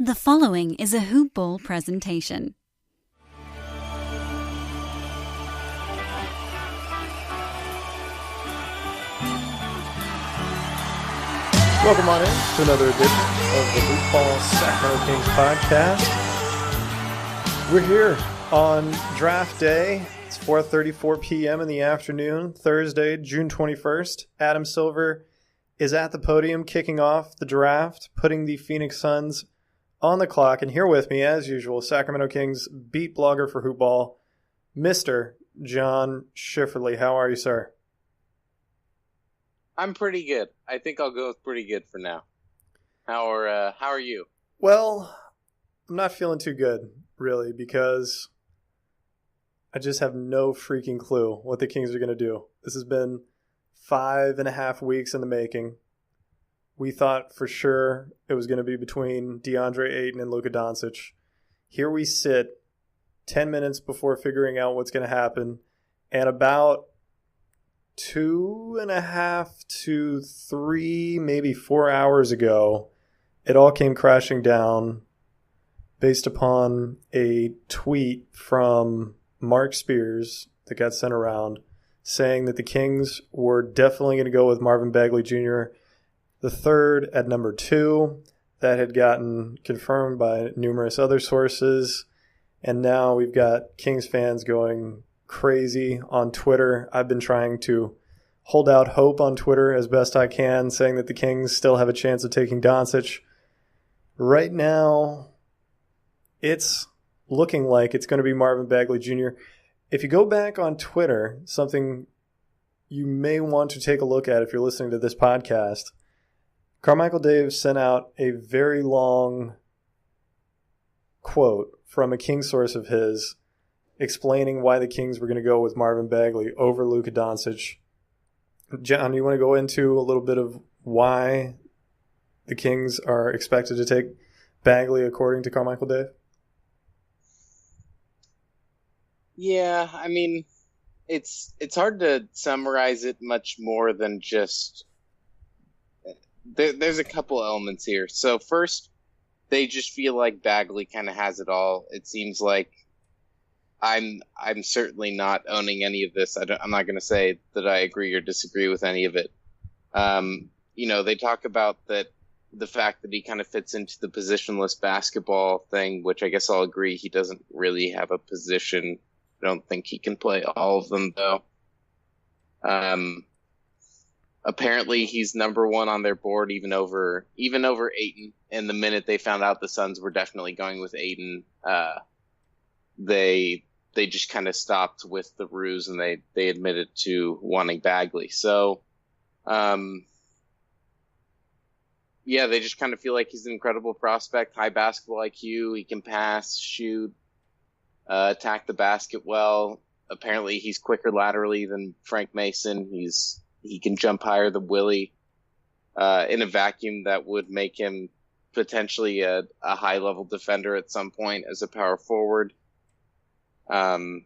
The following is a Hoop Ball presentation. Welcome on in to another edition of the Hoop Ball Sacramento Kings podcast. We're here on draft day. It's 4:34 p.m. in the afternoon, Thursday, June 21st. Adam Silver is at the podium kicking off the draft, putting the Phoenix Suns on the clock. And here with me, as usual, Sacramento Kings Beat Blogger for Hoop Ball, Mr. Jon Schifferle. How are you, sir? I'm pretty good. I think I'll go with pretty good for now. How are you? Well, I'm not feeling too good, really, because I just have no freaking clue what the Kings are going to do. This has been 5.5 weeks in the making. We thought for sure it was going to be between DeAndre Ayton and Luka Doncic. Here we sit 10 minutes before figuring out what's going to happen, and about 2.5 to 3, maybe 4 hours ago, it all came crashing down based upon a tweet from Mark Spears that got sent around saying that the Kings were definitely going to go with Marvin Bagley Jr., the third at number 2. That had gotten confirmed by numerous other sources. And now we've got Kings fans going crazy on Twitter. I've been trying to hold out hope on Twitter as best I can, saying that the Kings still have a chance of taking Doncic. Right now, it's looking like it's going to be Marvin Bagley Jr. If you go back on Twitter, something you may want to take a look at if you're listening to this podcast, Carmichael Dave sent out a very long quote from a Kings source of his explaining why the Kings were going to go with Marvin Bagley over Luka Doncic. John, you want to go into a little bit of why the Kings are expected to take Bagley according to Carmichael Dave? Yeah, I mean, it's hard to summarize it much more than just there's a couple elements here. So first, they just feel like Bagley kind of has it all. It seems like I'm certainly not owning any of this. I'm not going to say that I agree or disagree with any of it. They talk about that the fact that he kind of fits into the positionless basketball thing, which I guess I'll agree. He doesn't really have a position. I don't think he can play all of them, though. Apparently, he's number 1 on their board, even over Ayton. And the minute they found out the Suns were definitely going with Ayton, they just kind of stopped with the ruse and they admitted to wanting Bagley. So, they just kind of feel like he's an incredible prospect, high basketball IQ. He can pass, shoot, attack the basket well. Apparently, he's quicker laterally than Frank Mason. He can jump higher than Willie. In a vacuum, that would make him potentially a high-level defender at some point as a power forward. Well,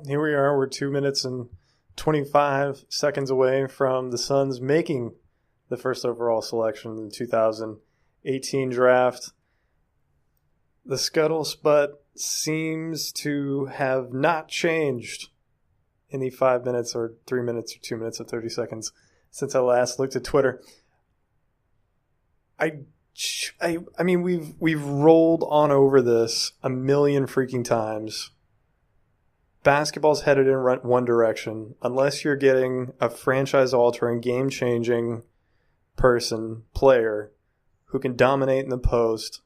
here we are. We're 2 minutes and 25 seconds away from the Suns making the first overall selection in the 2018 draft. The scuttlebutt seems to have not changed in the 5 minutes or 3 minutes or 2 minutes and 30 seconds since I last looked at Twitter. I mean, we've rolled on over this a million freaking times. Basketball's headed in one direction. Unless you're getting a franchise-altering, game-changing player who can dominate in the post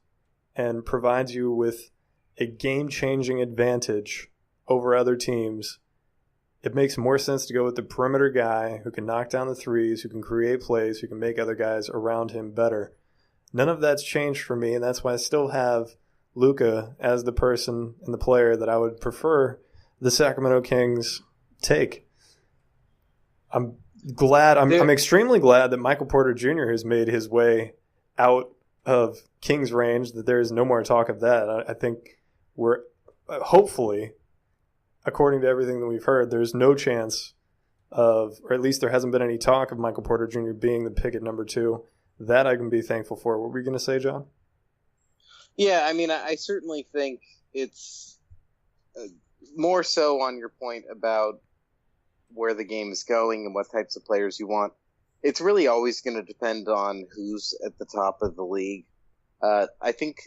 and provides you with a game-changing advantage over other teams, it makes more sense to go with the perimeter guy who can knock down the threes, who can create plays, who can make other guys around him better. None of that's changed for me, and that's why I still have Luka as the person and the player that I would prefer the Sacramento Kings take. I'm extremely glad that Michael Porter Jr. has made his way out of Kings range, that there is no more talk of that. I think we're hopefully, according to everything that we've heard, there's no chance of, or at least there hasn't been any talk of Michael Porter Jr. being the pick at number 2. that I can be thankful for. What were you going to say, John? Yeah, I mean, I certainly think it's more so on your point about where the game is going and what types of players you want. It's really always going to depend on who's at the top of the league. I think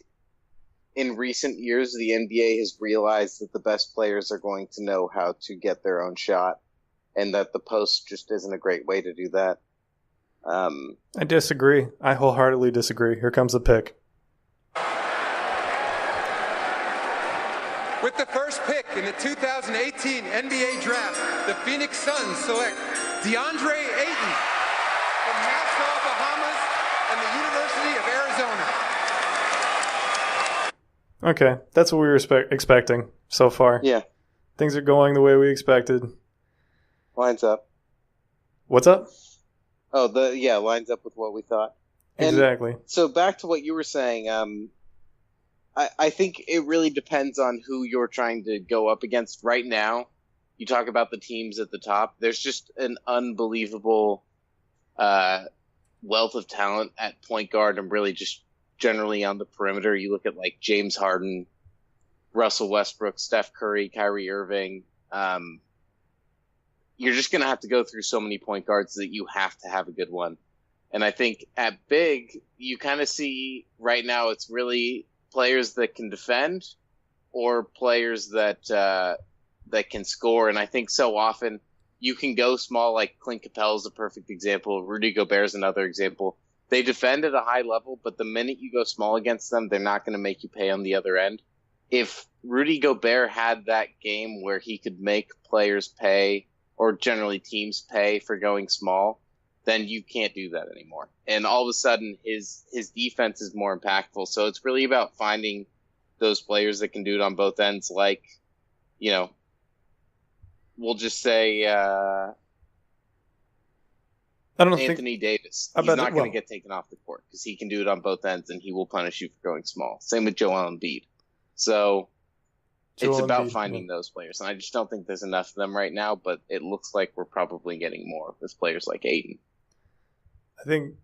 in recent years, the NBA has realized that the best players are going to know how to get their own shot, and that the post just isn't a great way to do that. I disagree. I wholeheartedly disagree. Here comes the pick. With the first pick in the 2018 NBA Draft, the Phoenix Suns select DeAndre Ayton from Nassau, Bahamas, and the University of Arizona. Okay, that's what we were expecting so far. Yeah. Things are going the way we expected. Lines up. What's up? Oh, lines up with what we thought. Exactly. And so back to what you were saying, I think it really depends on who you're trying to go up against right now. You talk about the teams at the top. There's just an unbelievable wealth of talent at point guard and really just generally on the perimeter. You look at like James Harden, Russell Westbrook, Steph Curry, Kyrie Irving. You're just going to have to go through so many point guards that you have to have a good one. And I think at big, you kind of see right now it's really players that can defend or players that can score. And I think so often you can go small, like Clint Capella is a perfect example. Rudy Gobert is another example. They defend at a high level, but the minute you go small against them, they're not going to make you pay on the other end. If Rudy Gobert had that game where he could make players pay, or generally teams pay for going small, then you can't do that anymore. And all of a sudden, his defense is more impactful. So it's really about finding those players that can do it on both ends. Like, we'll just say Anthony Davis. He's not going to get taken off the court because he can do it on both ends, and he will punish you for going small. Same with Joel Embiid. So it's about finding those players. And I just don't think there's enough of them right now, but it looks like we're probably getting more with players like Ayton. I think,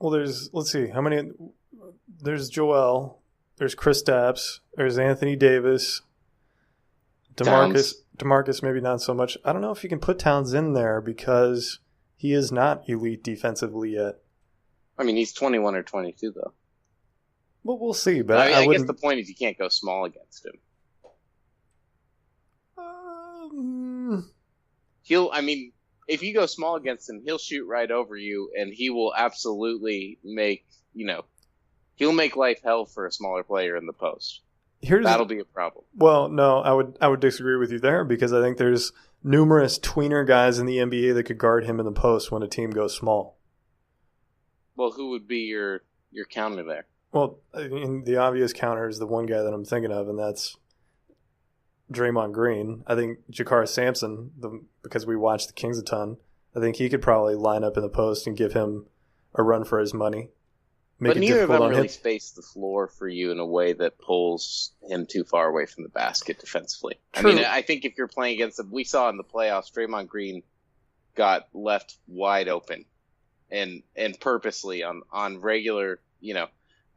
let's see, how many? There's Joel, there's Kristaps, there's Anthony Davis, DeMarcus maybe not so much. I don't know if you can put Towns in there because he is not elite defensively yet. I mean, he's 21 or 22, though. Well, we'll see, but I guess the point is you can't go small against him. If you go small against him, he'll shoot right over you, and he will absolutely make, he'll make life hell for a smaller player in the post. That'll be a problem. Well, no, I would disagree with you there because I think there's numerous tweener guys in the NBA that could guard him in the post when a team goes small. Well, who would be your counter there? Well, the obvious counter is the one guy that I'm thinking of, and that's Draymond Green. I think Jakar Sampson, because we watched the Kings a ton, I think he could probably line up in the post and give him a run for his money. But neither of them really space the floor for you in a way that pulls him too far away from the basket defensively. True. I mean, I think if you're playing against them, we saw in the playoffs, Draymond Green got left wide open and purposely on regular,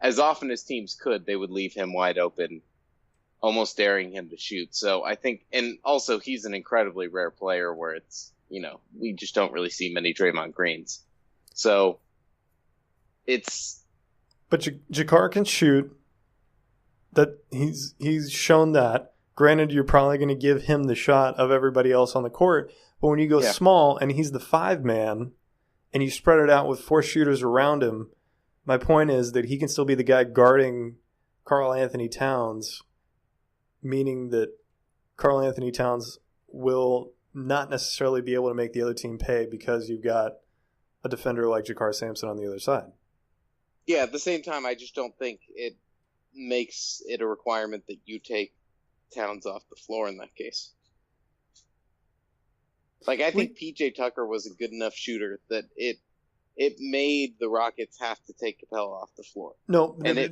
as often as teams could, they would leave him wide open, almost daring him to shoot. So I think, and also he's an incredibly rare player where it's, we just don't really see many Draymond Greens. So it's... But Jakar can shoot. That he's shown that. Granted, you're probably going to give him the shot of everybody else on the court. But when you go small and he's the 5-man and you spread it out with 4 shooters around him, my point is that he can still be the guy guarding Karl Anthony Towns, meaning that Karl Anthony Towns will not necessarily be able to make the other team pay because you've got a defender like Jakar Sampson on the other side. Yeah, at the same time, I just don't think it makes it a requirement that you take Towns off the floor in that case. Like, I think PJ Tucker was a good enough shooter that it made the Rockets have to take Capella off the floor. No. I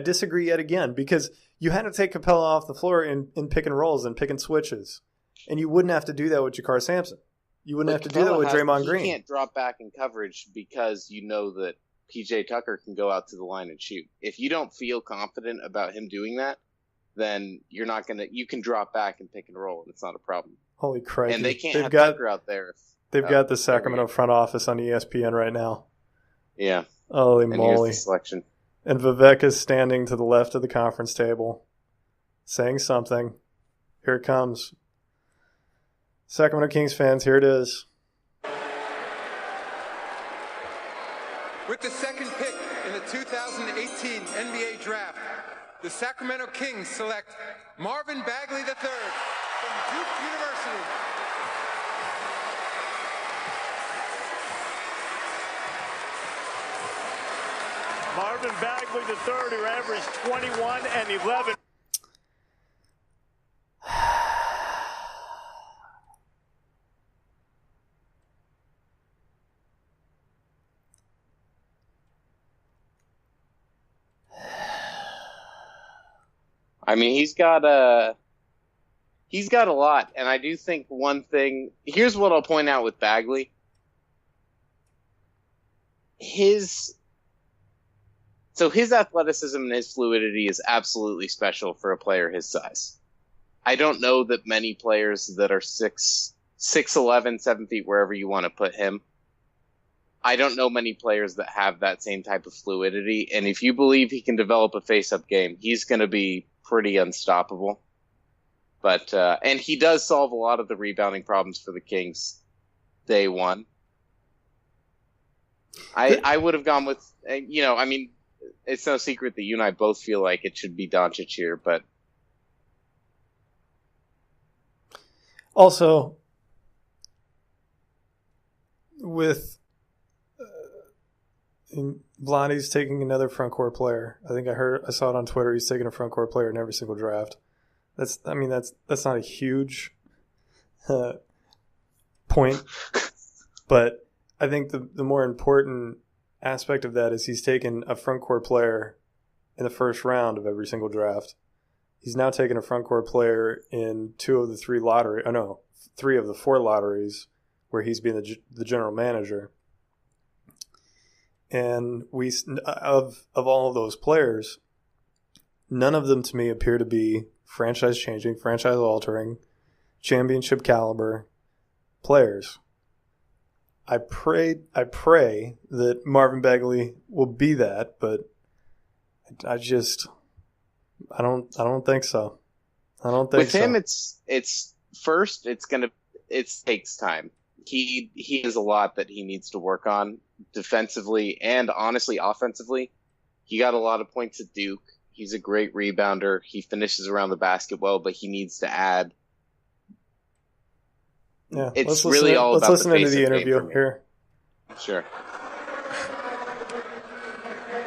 disagree yet again because you had to take Capella off the floor in pick and rolls and pick and switches, and you wouldn't have to do that with Jakar Sampson. You wouldn't have to do that with Draymond Green. He can't drop back in coverage because you know that PJ Tucker can go out to the line and shoot. If you don't feel confident about him doing that, then you're not going to – you can drop back and pick and roll, and it's not a problem. Holy crap. And they can't have Tucker out there. They've got the Sacramento front office on ESPN right now. Yeah. Holy and moly. Here's the selection. And Vivek is standing to the left of the conference table saying something. Here it comes. Sacramento Kings fans, here it is. With the second pick in the 2018 NBA Draft, the Sacramento Kings select Marvin Bagley III from Duke University. Marvin Bagley III, who averaged 21 and 11. I mean, he's got a lot, and I do think one thing. Here's what I'll point out with Bagley. His athleticism and his fluidity is absolutely special for a player his size. I don't know that many players that are 6'11", 7 feet, wherever you want to put him. I don't know many players that have that same type of fluidity, and if you believe he can develop a face-up game, he's going to be pretty unstoppable. But and he does solve a lot of the rebounding problems for the Kings day one. I would have gone with, I mean, it's no secret that you and I both feel like it should be Doncic here, but also with Blondie's taking another front court player. I think I saw it on Twitter. He's taking a front court player in every single draft. That's not a huge point, but I think the more important aspect of that is he's taken a front court player in the first round of every single draft. He's now taken a front court player in 3 of the 4 lotteries where he's been the general manager. And of all of those players, none of them to me appear to be franchise-changing, franchise-altering, championship caliber players. I pray that Marvin Bagley will be that, but I don't think so. I don't think so. With him, it takes time. He has a lot that he needs to work on defensively and honestly offensively. He got a lot of points at Duke. He's a great rebounder. He finishes around the basket well, but he needs to add. Yeah, let's listen into the interview here. Sure.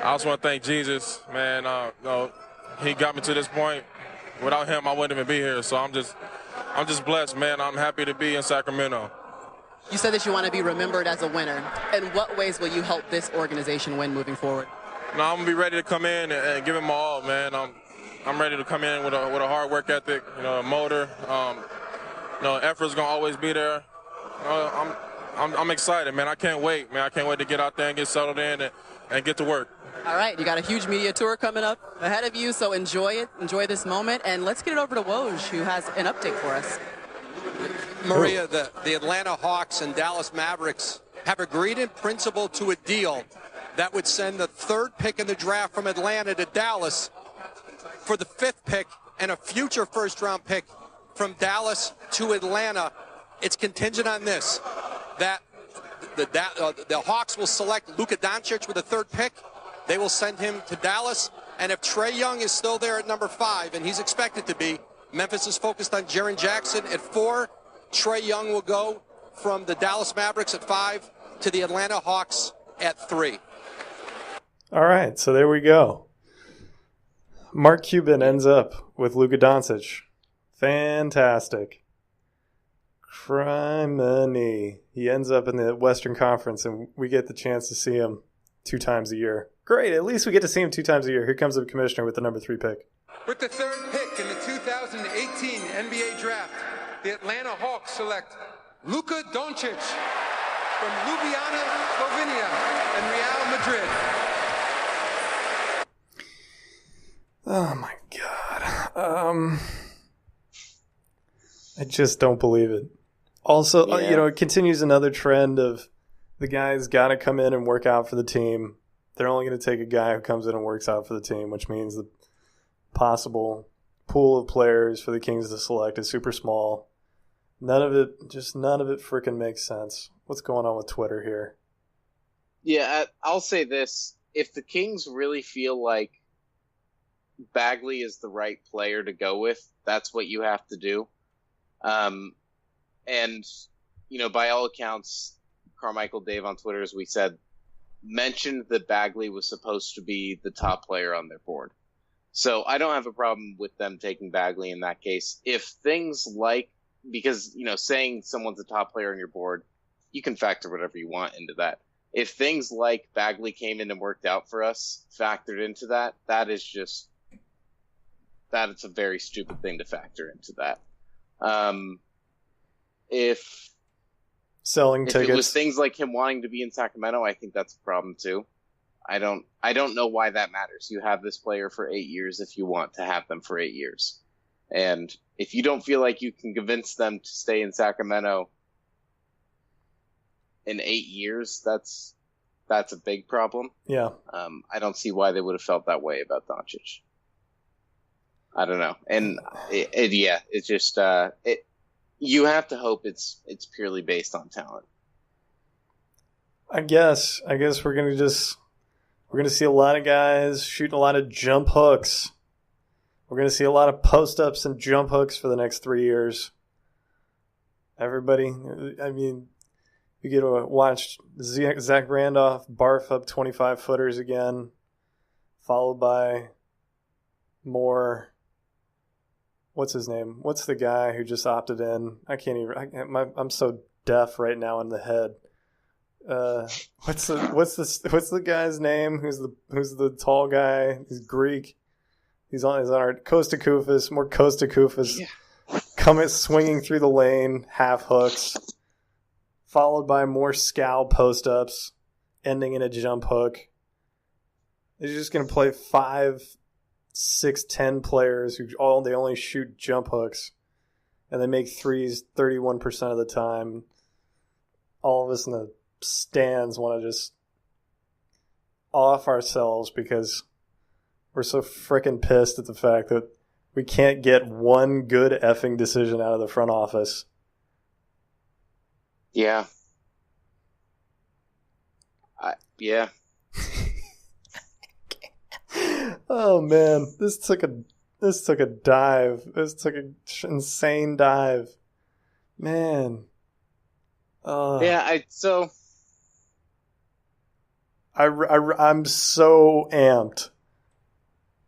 I just want to thank Jesus, man. He got me to this point. Without him, I wouldn't even be here. So I'm just blessed, man. I'm happy to be in Sacramento. You said that you want to be remembered as a winner. In what ways will you help this organization win moving forward? No, I'm gonna be ready to come in and give it my all, man. I'm ready to come in with a hard work ethic, a motor. Effort's gonna always be there. I'm excited, man. I can't wait, man. I can't wait to get out there and get settled in and get to work. All right, you got a huge media tour coming up ahead of you, so enjoy it. Enjoy this moment, and let's get it over to Woj, who has an update for us. Maria, the Atlanta Hawks and Dallas Mavericks have agreed in principle to a deal that would send the 3rd pick in the draft from Atlanta to Dallas for the 5th pick and a future first-round pick from Dallas to Atlanta. It's contingent on this, that the Hawks will select Luka Doncic with the 3rd pick. They will send him to Dallas. And if Trae Young is still there at number 5, and he's expected to be, Memphis is focused on Jaren Jackson at 4. Trae Young will go from the Dallas Mavericks at 5 to the Atlanta Hawks at 3. All right, so there we go. Mark Cuban ends up with Luka Doncic. Fantastic. Criminy. He ends up in the Western Conference, and we get the chance to see him 2 times a year. Great, at least we get to see him 2 times a year. Here comes the commissioner with the number 3 pick. With the 3rd pick in the 2018 NBA Draft, the Atlanta Hawks select Luka Doncic from Ljubljana, Slovenia, and Real Madrid. Oh my God. I just don't believe it. Also, it continues another trend of the guy's got to come in and work out for the team. They're only going to take a guy who comes in and works out for the team, which means the possible pool of players for the Kings to select is super small. None of it freaking makes sense. What's going on with Twitter here? Yeah, I'll say this. If the Kings really feel like Bagley is the right player to go with, that's what you have to do. And, by all accounts, Carmichael Dave on Twitter, as we said, mentioned that Bagley was supposed to be the top player on their board. So I don't have a problem with them taking Bagley in that case. If things like, because, saying someone's a top player on your board, you can factor whatever you want into that. If things like Bagley came in and worked out for us, factored into that, that's a very stupid thing to factor into that. If tickets, it was things like him wanting to be in Sacramento, I think that's a problem too. I don't know why that matters. You have this player for 8 years if you want to have them for 8 years. And if you don't feel like you can convince them to stay in Sacramento in 8 years, that's a big problem. Yeah. I don't see why they would have felt that way about Doncic. I don't know. And it's just you have to hope it's purely based on talent. I guess we're gonna see a lot of guys shooting a lot of jump hooks. We're gonna see a lot of post ups and jump hooks for the next 3 years. Everybody, I mean, you get to watch Zach Randolph barf up 25 footers again, followed by more. What's his name? What's the guy who just opted in? I'm so deaf right now in the head. What's the guy's name? Who's the tall guy? He's Greek. He's on our Costa Koufis. More Costa Koufis. Yeah. Coming swinging through the lane, half hooks, followed by more scowl post ups, ending in a jump hook. They're just gonna play 5, 6, 10 players who they only shoot jump hooks, and they make threes 31% of the time. All of us in the stands want to just off ourselves because we're so freaking pissed at the fact that we can't get one good effing decision out of the front office. Yeah. Yeah. Oh man, this took a dive. This took an insane dive, man. I'm so amped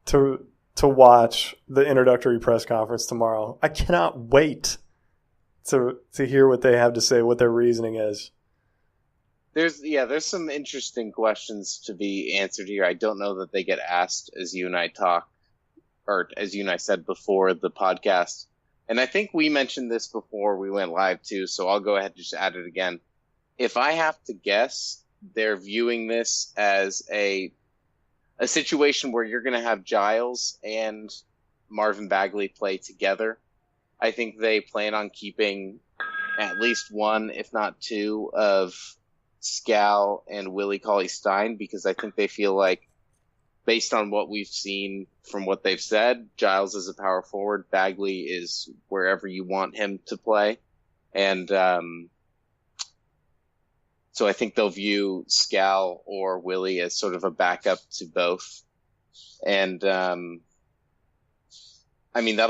to watch the introductory press conference tomorrow. I cannot wait to hear what they have to say, what their reasoning is. There's some interesting questions to be answered here. I don't know that they get asked as you and I talk, or as you and I said before the podcast. And I think we mentioned this before we went live too, so I'll go ahead and just add it again. If I have to guess, they're viewing this as a situation where you're going to have Giles and Marvin Bagley play together. I think they plan on keeping at least one, if not two, of Scal and Willie Cauley-Stein, because I think they feel like, based on what we've seen from what they've said, Giles is a power forward, Bagley is wherever you want him to play. And so I think they'll view Scal or Willie as sort of a backup to both. And that'll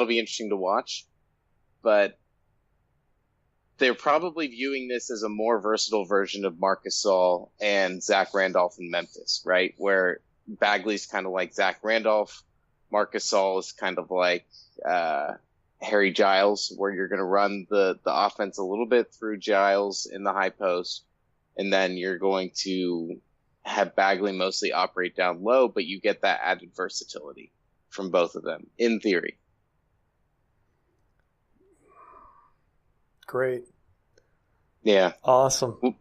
be interesting to watch. But they're probably viewing this as a more versatile version of Marc Gasol and Zach Randolph in Memphis, right? Where Bagley's kind of like Zach Randolph. Marc Gasol is kind of like Harry Giles, where you're going to run the offense a little bit through Giles in the high post, and then you're going to have Bagley mostly operate down low, but you get that added versatility from both of them, in theory. Great. Yeah. Awesome.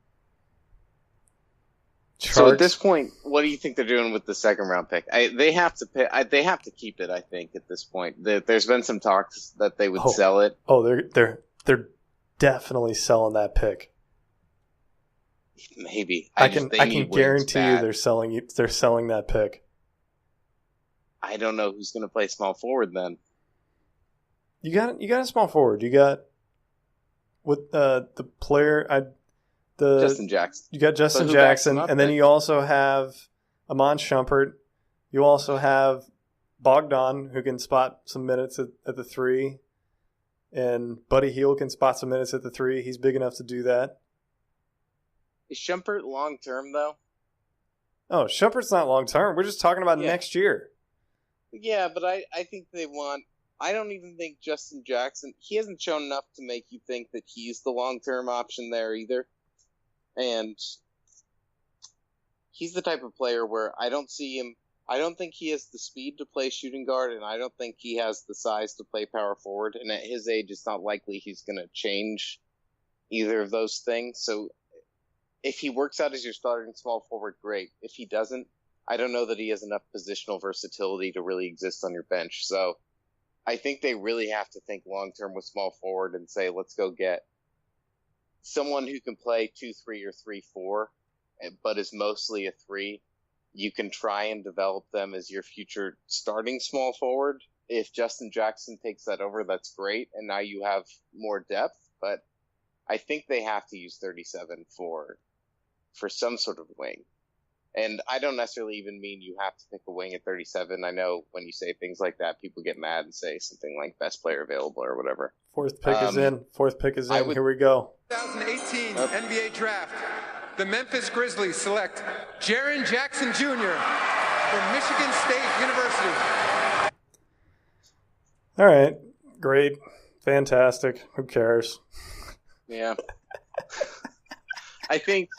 So at this point, what do you think they're doing with the second round pick? They have to they have to keep it. I think at this point, there's been some talks that they would sell it. Oh, they're definitely selling that pick. Maybe I can guarantee you they're selling that pick. I don't know who's going to play small forward then. You got a small forward. You got with the player Justin Jackson. You got Justin Jackson, and then you also have Iman Shumpert. You also have Bogdan, who can spot some minutes at the 3, and Buddy Hield can spot some minutes at the 3. He's big enough to do that. Is Shumpert long term though? Oh, Shumpert's not long term. We're just talking about next year. Yeah, but I think they want. I don't even think Justin Jackson. He hasn't shown enough to make you think that he's the long term option there either. And he's the type of player where I don't see him. I don't think he has the speed to play shooting guard, and I don't think he has the size to play power forward. And at his age, it's not likely he's going to change either of those things. So if he works out as your starting small forward, great. If he doesn't, I don't know that he has enough positional versatility to really exist on your bench. So I think they really have to think long term with small forward and say, let's go get someone who can play 2-3 or 3-4, but is mostly a 3. You can try and develop them as your future starting small forward. If Justin Jackson takes that over, that's great, and now you have more depth. But I think they have to use 37 for some sort of wing. And I don't necessarily even mean you have to pick a wing at 37. I know when you say things like that, people get mad and say something like best player available or whatever. Fourth pick is in. Here we go. 2018 NBA Draft. The Memphis Grizzlies select Jaren Jackson Jr. from Michigan State University. All right. Great. Fantastic. Who cares? Yeah. I think...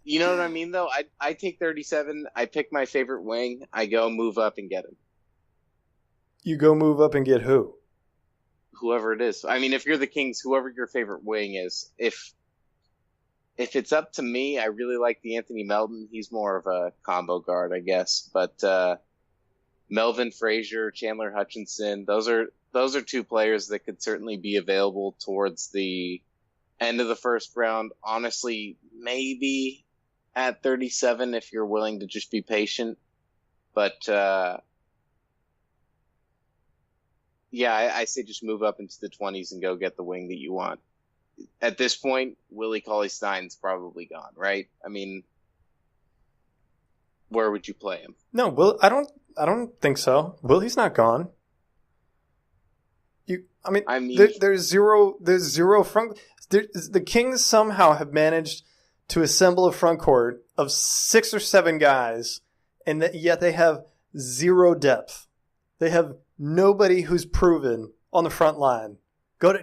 You know what I mean, though? I take 37. I pick my favorite wing. I go move up and get him. You go move up and get who? Whoever it is. I mean, if you're the Kings, whoever your favorite wing is. If it's up to me, I really like the Anthony Melton. He's more of a combo guard, I guess. But Melvin Frazier, Chandler Hutchinson, those are two players that could certainly be available towards the end of the first round. Honestly, maybe at 37 if you're willing to just be patient. But, I say just move up into the 20s and go get the wing that you want. At this point, Willie Cauley-Stein's probably gone, right? I mean, where would you play him? No, I don't think so. Willie's not gone. There's zero front. The Kings somehow have managed to assemble a front court of 6 or 7 guys, and yet they have zero depth. They have nobody who's proven on the front line.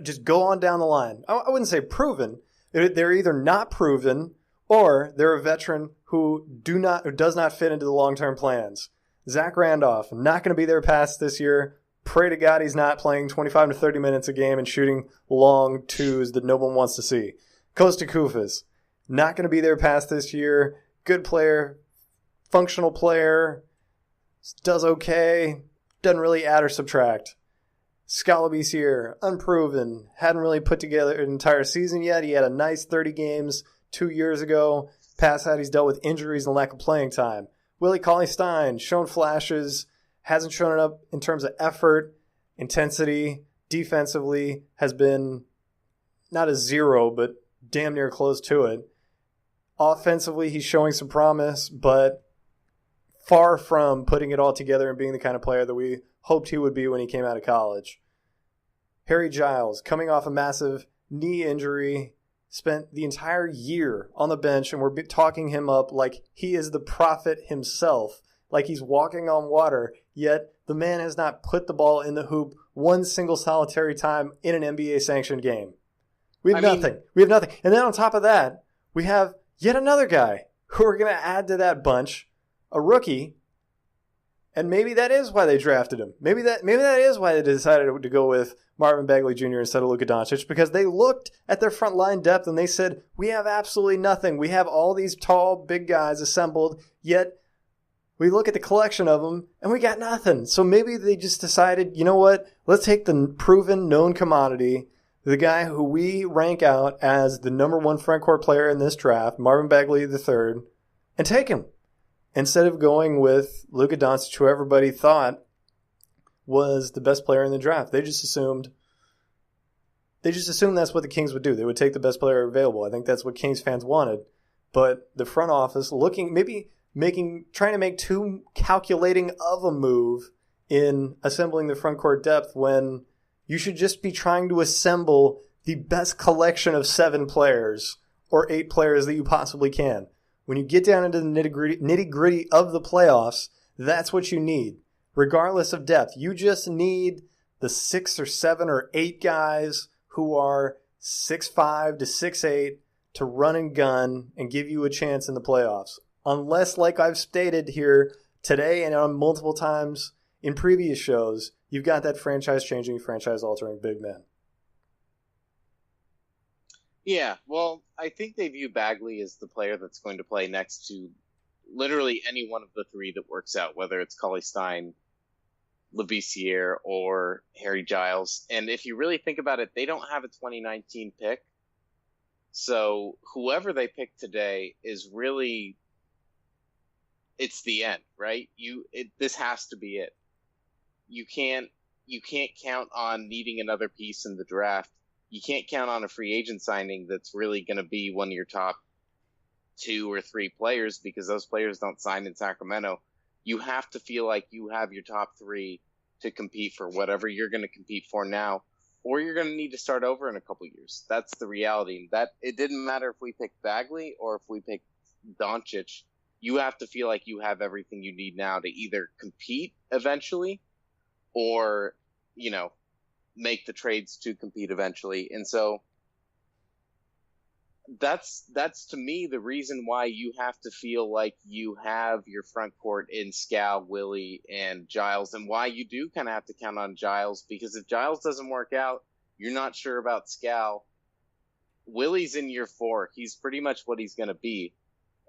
Just go on down the line. I wouldn't say proven. They're either not proven or they're a veteran who does not fit into the long-term plans. Zach Randolph, not going to be there past this year. Pray to God he's not playing 25 to 30 minutes a game and shooting long twos that no one wants to see. Kosta Koufos, not going to be there past this year. Good player, functional player, does okay, doesn't really add or subtract. Scalaby's here, unproven, hadn't really put together an entire season yet. He had a nice 30 games 2 years ago. Past that, he's dealt with injuries and lack of playing time. Willie Cauley-Stein, shown flashes, hasn't shown it up in terms of effort, intensity, defensively, has been not a 0, but damn near close to it. Offensively, he's showing some promise, but far from putting it all together and being the kind of player that we hoped he would be when he came out of college. Harry Giles, coming off a massive knee injury, spent the entire year on the bench, and we're talking him up like he is the prophet himself, like he's walking on water, yet the man has not put the ball in the hoop one single solitary time in an NBA-sanctioned game. We have nothing. And then on top of that, we have yet another guy who we're going to add to that bunch, a rookie, And maybe that is why they drafted him. Maybe that is why they decided to go with Marvin Bagley Jr. instead of Luka Doncic, because they looked at their front line depth and they said, we have absolutely nothing. We have all these tall, big guys assembled, yet we look at the collection of them and we got nothing. So maybe they just decided, you know what? Let's take the proven, known commodity, the guy who we rank out as the number one frontcourt player in this draft, Marvin Bagley III, and take him. Instead of going with Luka Doncic, who everybody thought was the best player in the draft. They just assumed that's what the Kings would do. They would take the best player available. I think that's what Kings fans wanted. But the front office trying to make too calculating of a move in assembling the front court depth when you should just be trying to assemble the best collection of 7 players or 8 players that you possibly can. When you get down into the nitty-gritty of the playoffs, that's what you need. Regardless of depth, you just need the 6 or 7 or 8 guys who are 6'5" to 6'8" to run and gun and give you a chance in the playoffs. Unless, like I've stated here today and on multiple times in previous shows, you've got that franchise-changing, franchise-altering big man. Yeah, well, I think they view Bagley as the player that's going to play next to literally any one of the 3 that works out, whether it's Cauley-Stein, Villere, or Harry Giles. And if you really think about it, they don't have a 2019 pick. So whoever they pick today is really, it's the end, right? This has to be it. You can't count on needing another piece in the draft. You can't count on a free agent signing that's really going to be one of your top 2 or 3 players, because those players don't sign in Sacramento. You have to feel like you have your top 3 to compete for whatever you're going to compete for now, or you're going to need to start over in a couple years. That's the reality. That it didn't matter if we picked Bagley or if we picked Doncic. You have to feel like you have everything you need now to either compete eventually or, make the trades to compete eventually. And so that's to me the reason why you have to feel like you have your front court in Scal, Willie, and Giles, and why you do kind of have to count on Giles, because if Giles doesn't work out, you're not sure about Scal. Willie's in year 4. He's pretty much what he's going to be.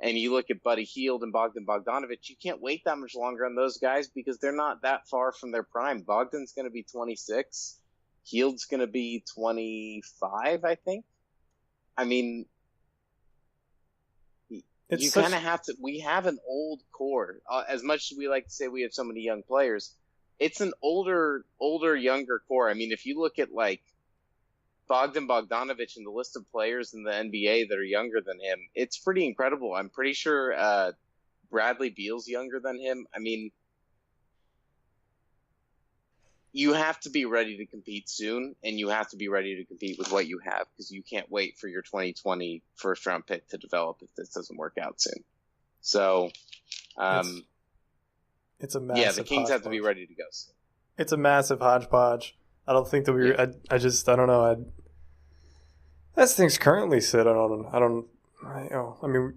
And you look at Buddy Hield and Bogdan Bogdanovic, you can't wait that much longer on those guys because they're not that far from their prime. Bogdan's going to be 26. Hield's going to be 25, I think. I mean, you kind of have to. We have an old core. As much as we like to say we have so many young players, it's an older, younger core. I mean, if you look at like Bogdan Bogdanovic and the list of players in the NBA that are younger than him, it's pretty incredible. I'm pretty sure Bradley Beal's younger than him. I mean, you have to be ready to compete soon, and you have to be ready to compete with what you have, because you can't wait for your 2020 first-round pick to develop if this doesn't work out soon. So, it's a massive the Kings have to be ready to go soon. It's a massive hodgepodge. I don't think that we. Yeah. I don't know. As things currently sit, I mean,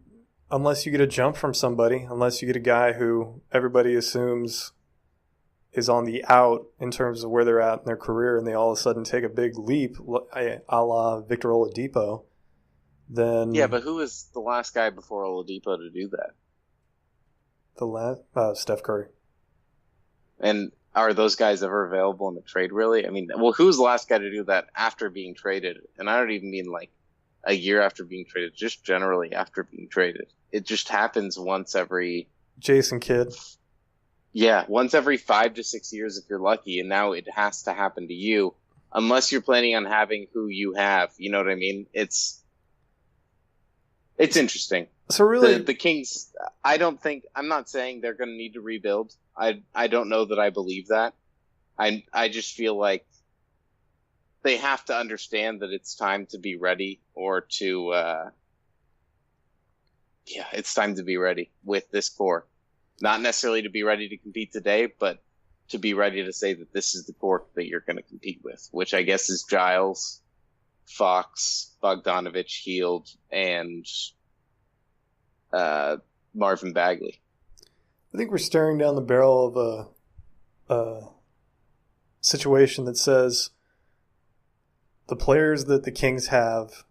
unless you get a jump from somebody, unless you get a guy who everybody assumes is on the out in terms of where they're at in their career, and they all of a sudden take a big leap, a la Victor Oladipo, then... Yeah, but who was the last guy before Oladipo to do that? Steph Curry. And are those guys ever available in the trade, really? I mean, well, who's the last guy to do that after being traded? And I don't even mean like a year after being traded, just generally after being traded. It just happens once every... Jason Kidd. Yeah, once every 5 to 6 years if you're lucky, and now it has to happen to you, unless you're planning on having who you have. You know what I mean? It's interesting. So really, the Kings, I'm not saying they're going to need to rebuild. I don't know that I believe that. I just feel like they have to understand that it's time to be ready, or to it's time to be ready with this core. Not necessarily to be ready to compete today, but to be ready to say that this is the core that you're going to compete with, which I guess is Giles, Fox, Bogdanovic, Hield, and Marvin Bagley. I think we're staring down the barrel of a situation that says the players that the Kings have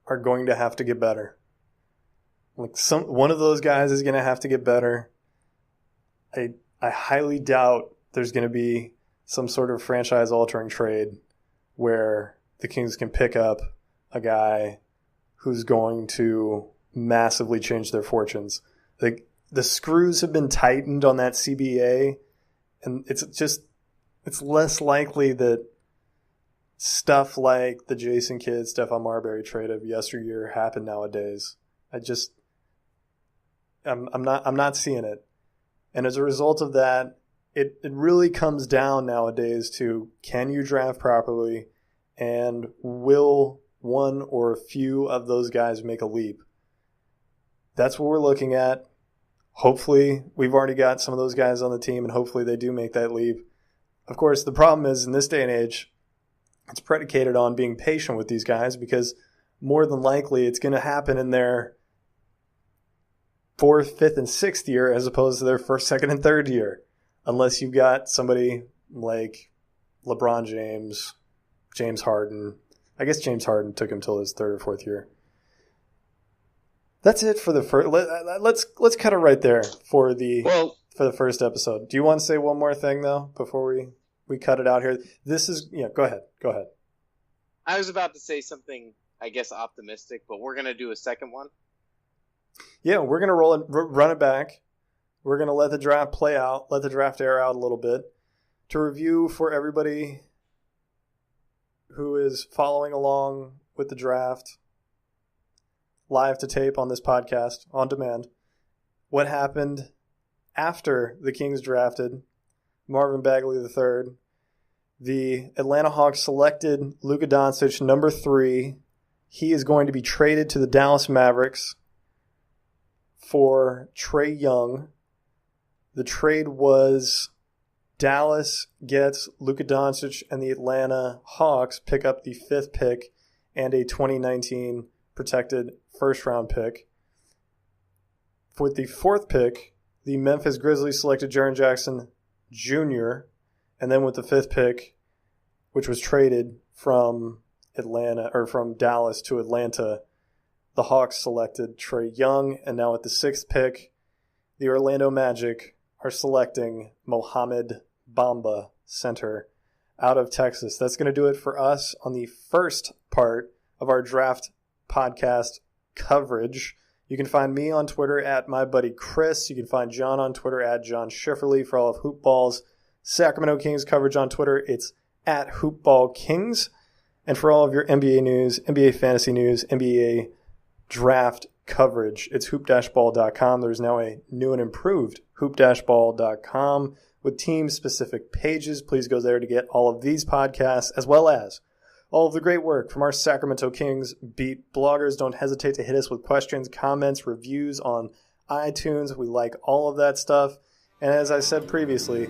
are going to have to get better. Like one of those guys is going to have to get better. I highly doubt there's going to be some sort of franchise-altering trade where the Kings can pick up a guy who's going to massively change their fortunes. Like, the screws have been tightened on that CBA, and it's less likely that stuff like the Jason Kidd, Stephon Marbury trade of yesteryear happen nowadays. I'm not seeing it. And as a result of that, it really comes down nowadays to, can you draft properly, and will one or a few of those guys make a leap? That's what we're looking at. Hopefully, we've already got some of those guys on the team, and hopefully they do make that leap. Of course, the problem is, in this day and age, it's predicated on being patient with these guys, because more than likely it's going to happen in their 4th, 5th, and 6th year as opposed to their 1st, 2nd, and 3rd year. Unless you've got somebody like LeBron James, James Harden. I guess James Harden took him till his 3rd or 4th year. That's it for the first. Let's cut it right there for the first episode. Do you want to say one more thing though before we cut it out here? Go ahead. I was about to say something, I guess, optimistic, but we're gonna do a second one. Yeah, we're gonna run it back. We're gonna let the draft play out, let the draft air out a little bit. To review for everybody who is following along with the draft, live to tape on this podcast, on demand, what happened after the Kings drafted Marvin Bagley III. The Atlanta Hawks selected Luka Doncic, number 3. He is going to be traded to the Dallas Mavericks for Trae Young. The trade was Dallas gets Luka Doncic, and the Atlanta Hawks pick up the 5th pick and a 2019 protected first-round pick. For the 4th pick, the Memphis Grizzlies selected Jaren Jackson Jr., and then with the 5th pick, which was traded from Dallas to Atlanta, the Hawks selected Trae Young, and now at the 6th pick, the Orlando Magic are selecting Mohamed Bamba, center, out of Texas. That's going to do it for us on the first part of our draft podcast coverage. You can find me on Twitter at MyBuddyChris. You can find John on Twitter at Jon Schifferle. For all of Hoopball's Sacramento Kings coverage on Twitter, it's at HoopballKings. And for all of your NBA news, NBA fantasy news, NBA draft coverage, it's hoop-ball.com. There's now a new and improved hoop-ball.com with team-specific pages. Please go there to get all of these podcasts, as well as all of the great work from our Sacramento Kings Beat bloggers. Don't hesitate to hit us with questions, comments, reviews on iTunes. We like all of that stuff. And as I said previously,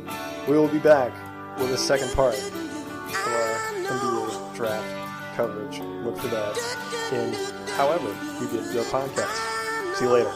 we will be back with a second part of our NBA draft coverage. Look for that in however you get your podcast. See you later.